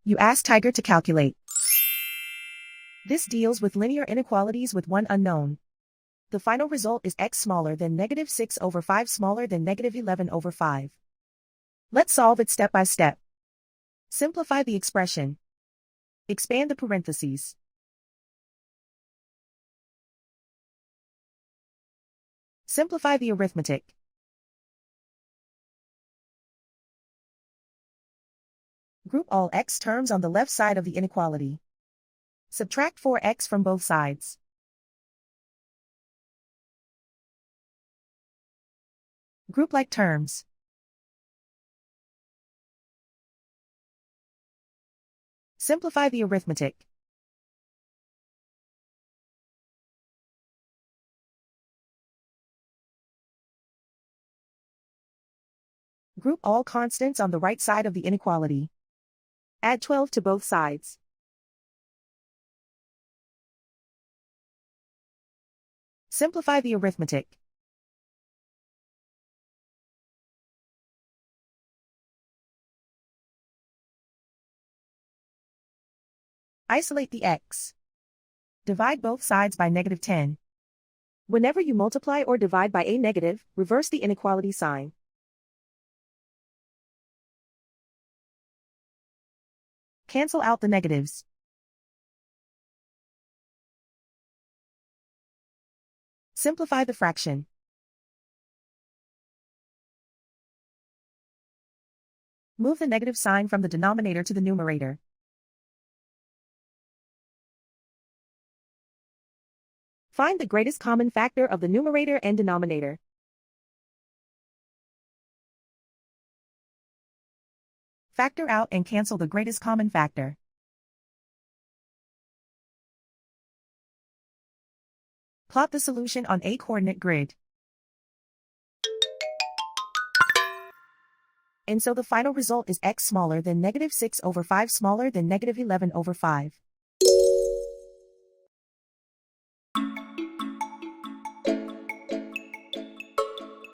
You ask Tiger to calculate. This deals with linear inequalities with one unknown. The final result is x smaller than -6/5 smaller than -11/5. Let's solve it step by step. Simplify the expression. Expand the parentheses. Simplify the arithmetic. Group all x terms on the left side of the inequality. Subtract 4x from both sides. Group like terms. Simplify the arithmetic. Group all constants on the right side of the inequality. Add 12 to both sides. Simplify the arithmetic. Isolate the x. Divide both sides by -10. Whenever you multiply or divide by a negative, reverse the inequality sign. Cancel out the negatives. Simplify the fraction. Move the negative sign from the denominator to the numerator. Find the greatest common factor of the numerator and denominator. Factor out and cancel the greatest common factor. Plot the solution on a coordinate grid. And so the final result is x smaller than -6/5 smaller than -11/5.